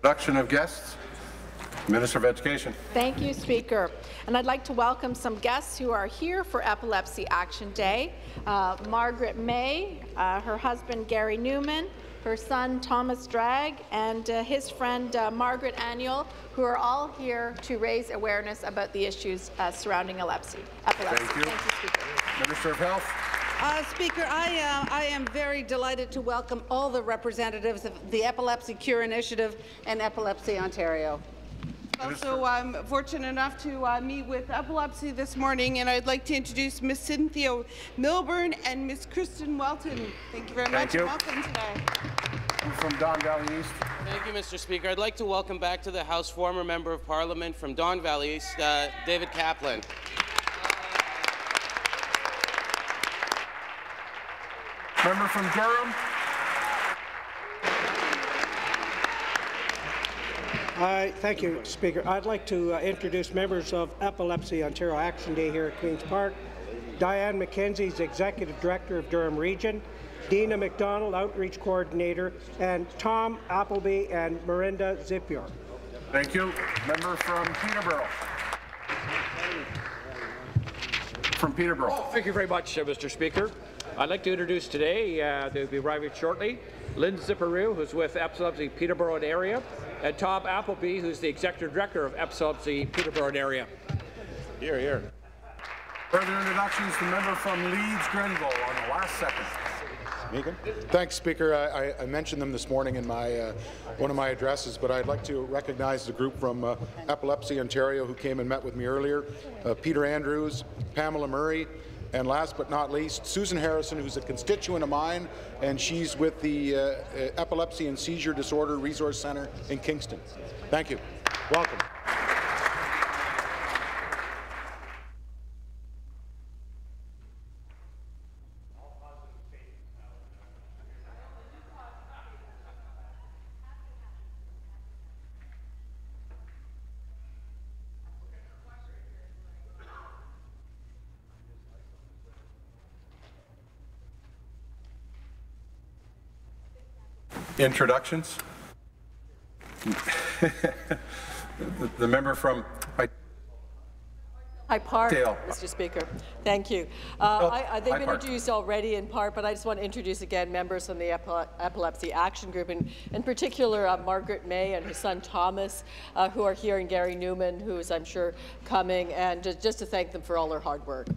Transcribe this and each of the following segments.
Introduction of guests. Minister of Education. Thank you, Speaker. And I'd like to welcome some guests who are here for Epilepsy Action Day. Margaret Maye, her husband Gary Neumann, her son Thomas Dragg, and his friend Margaret Aniol, who are all here to raise awareness about the issues surrounding epilepsy. Thank you. Thank you, Speaker. Minister of Health. Speaker, I am very delighted to welcome all the representatives of the Epilepsy Cure Initiative and Epilepsy Ontario. Also, I'm fortunate enough to meet with Epilepsy this morning, and I'd like to introduce Ms. Cynthia Milburn and Ms. Kristin Welton. Thank you very much. Welcome today. From Don Valley East. Thank you, Mr. Speaker. I'd like to welcome back to the House former Member of Parliament from Don Valley East, David Kaplan. Member from Durham. Thank you, Speaker. I'd like to introduce members of Epilepsy Ontario Action Day here at Queen's Park. Diane McKenzie is Executive Director of Durham Region, Dina McDonald, Outreach Coordinator, and Tom Appleby and Mirinda Zipior. Thank you. Member from Peterborough. From Peterborough. Thank you very much, Mr. Speaker. I'd like to introduce today, they'll be arriving shortly, Lynn Zipior, who's with Epilepsy Peterborough and area, and Tom Appleby, who's the Executive Director of Epilepsy Peterborough and area. Here, here. Further introductions, the member from Leeds Grenville on the last second. Megan. Thanks, Speaker. I mentioned them this morning in my one of my addresses, but I'd like to recognize the group from Epilepsy Ontario who came and met with me earlier, Peter Andrews, Pamela Murray, and last but not least, Susan Harrison, who's a constituent of mine, and she's with the Epilepsy and Seizure Disorder Resource Centre in Kingston. Thank you. Welcome. Introductions. The member from Park, Dale. Mr. Speaker. They've been introduced already in part, but I just want to introduce again members from the Epilepsy Action Group, and in particular Margaret Maye and her son Thomas, who are here, and Gary Neumann, who is, I'm sure, coming, and just to thank them for all their hard work.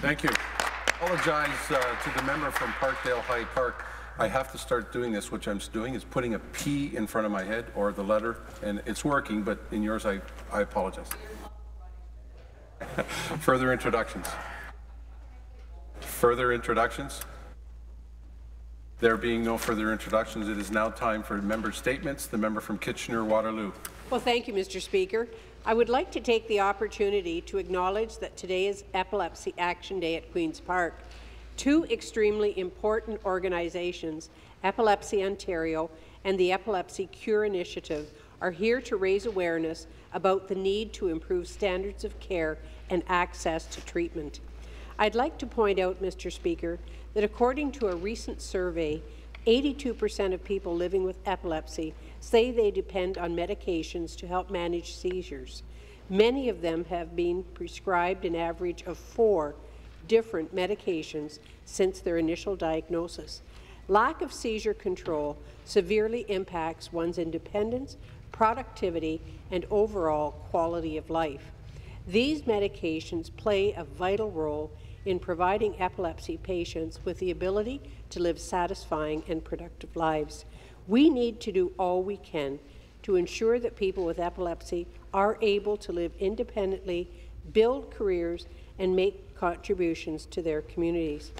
Thank you. I apologize to the member from Parkdale Hyde Park. I have to start doing this, which I'm doing, is putting a P in front of my head, or the letter, and it's working, but in yours I apologize. Further introductions. Further introductions. There being no further introductions, it is now time for member statements. The member from Kitchener-Waterloo. Well, thank you, Mr. Speaker. I would like to take the opportunity to acknowledge that today is Epilepsy Action Day at Queen's Park. Two extremely important organizations, Epilepsy Ontario and the Epilepsy Cure Initiative, are here to raise awareness about the need to improve standards of care and access to treatment. I'd like to point out, Mr. Speaker, that according to a recent survey, 82% of people living with epilepsy say they depend on medications to help manage seizures. Many of them have been prescribed an average of 4 different medications since their initial diagnosis. Lack of seizure control severely impacts one's independence, productivity, and overall quality of life. These medications play a vital role in providing epilepsy patients with the ability to live satisfying and productive lives. We need to do all we can to ensure that people with epilepsy are able to live independently, build careers, and make contributions to their communities.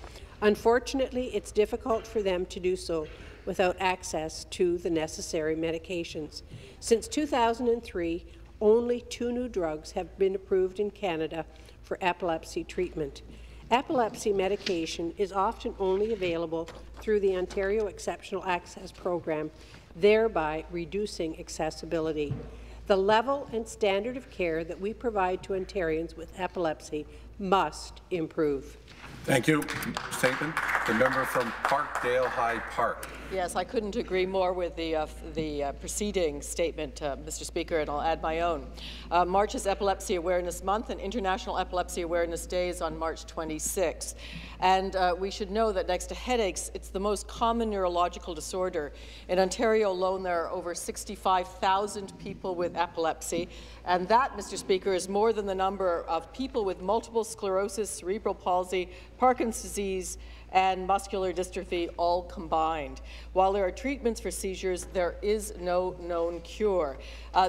Unfortunately, it's difficult for them to do so without access to the necessary medications. Since 2003, only 2 new drugs have been approved in Canada for epilepsy treatment. Epilepsy medication is often only available through the Ontario Exceptional Access Program, thereby reducing accessibility. The level and standard of care that we provide to Ontarians with epilepsy must improve. Thank you. Statement. The member from Parkdale High Park. Yes, I couldn't agree more with the preceding statement, Mr. Speaker, and I'll add my own. March is Epilepsy Awareness Month, and International Epilepsy Awareness Day is on March 26th. And we should know that next to headaches, it's the most common neurological disorder. In Ontario alone, there are over 65,000 people with epilepsy, and that, Mr. Speaker, is more than the number of people with multiple sclerosis, cerebral palsy, Parkinson's disease, and muscular dystrophy all combined. While there are treatments for seizures, there is no known cure.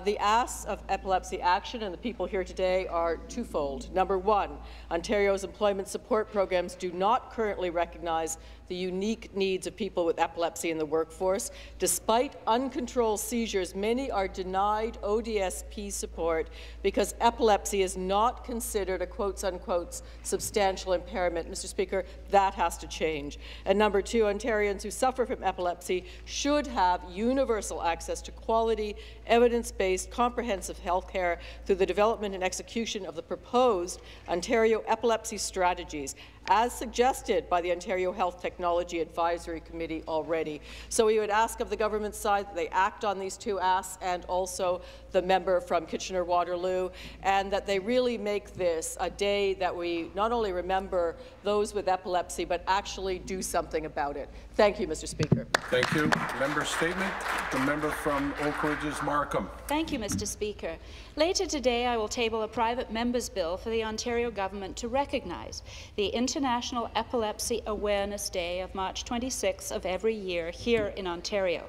The asks of Epilepsy Action and the people here today are twofold. Number one, Ontario's employment support programs do not currently recognize the unique needs of people with epilepsy in the workforce. Despite uncontrolled seizures, many are denied ODSP support because epilepsy is not considered a quotes-unquote substantial impairment. Mr. Speaker, that has to change. And number two, Ontarians who suffer from epilepsy should have universal access to quality, evidence-based, comprehensive health care through the development and execution of the proposed Ontario epilepsy strategies, as suggested by the Ontario Health Technology Advisory Committee already. So we would ask of the government side that they act on these two asks, and also the member from Kitchener-Waterloo, and that they really make this a day that we not only remember those with epilepsy, but actually do something about it. Thank you, Mr. Speaker. Thank you. Member statement. The member from Oak Ridges, Markham. Thank you, Mr. Speaker. Later today, I will table a private member's bill for the Ontario government to recognize the International Epilepsy Awareness Day of March 26th of every year here in Ontario.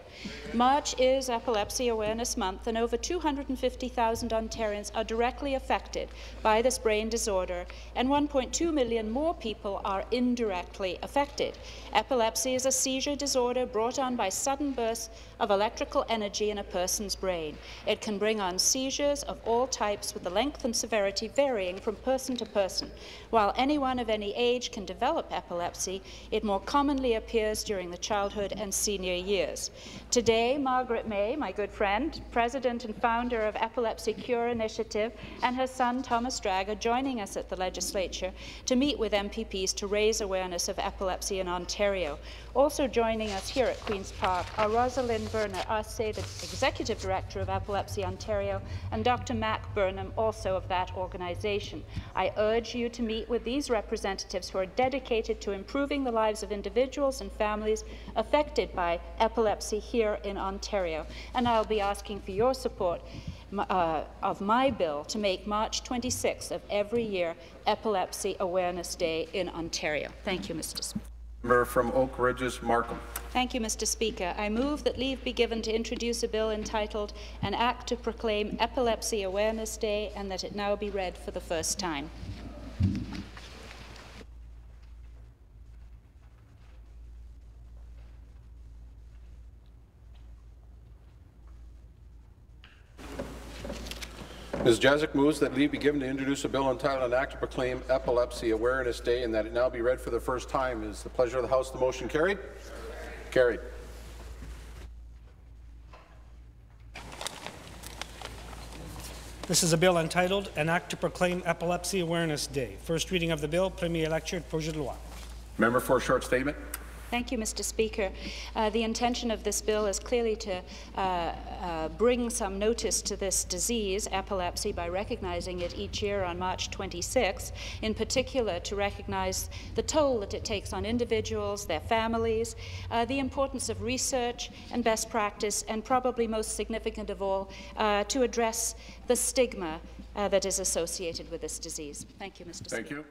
March is Epilepsy Awareness Month, and over 250,000 Ontarians are directly affected by this brain disorder, and 1.2 million more people are indirectly affected. Epilepsy is a seizure disorder brought on by sudden bursts of electrical energy in a person's brain. It can bring on seizures of all types, with the length and severity varying from person to person. While anyone of any age can develop epilepsy, it more commonly appears during the childhood and senior years. Today, Margaret Maye, my good friend, president and founder of Epilepsy Cure Initiative, and her son Thomas Dragg are joining us at the legislature to meet with MPPs to raise awareness of epilepsy in Ontario. Also joining us here at Queen's Park are Rosalind Berner, the Executive Director of Epilepsy Ontario, and Dr. Mac Burnham, also of that organization. I urge you to meet with these representatives who are dedicated to improving the lives of individuals and families affected by epilepsy here in Ontario. And I'll be asking for your support of my bill to make March 26th of every year Epilepsy Awareness Day in Ontario. Thank you, Mr. Speaker. Member from Oak Ridges, Markham. Thank you, Mr. Speaker. I move that leave be given to introduce a bill entitled An Act to Proclaim Epilepsy Awareness Day, and that it now be read for the first time. Ms. Jazik moves that leave be given to introduce a bill entitled An Act to Proclaim Epilepsy Awareness Day, and that it now be read for the first time. Is the pleasure of the House the motion carried? Carried. This is a bill entitled An Act to Proclaim Epilepsy Awareness Day. First reading of the bill, Premier Lecture, Projet de loi. Member for a short statement. Thank you, Mr. Speaker. The intention of this bill is clearly to bring some notice to this disease, epilepsy, by recognizing it each year on March 26th, in particular to recognize the toll that it takes on individuals, their families, the importance of research and best practice, and probably most significant of all, to address the stigma that is associated with this disease. Thank you, Mr. Speaker. Thank you.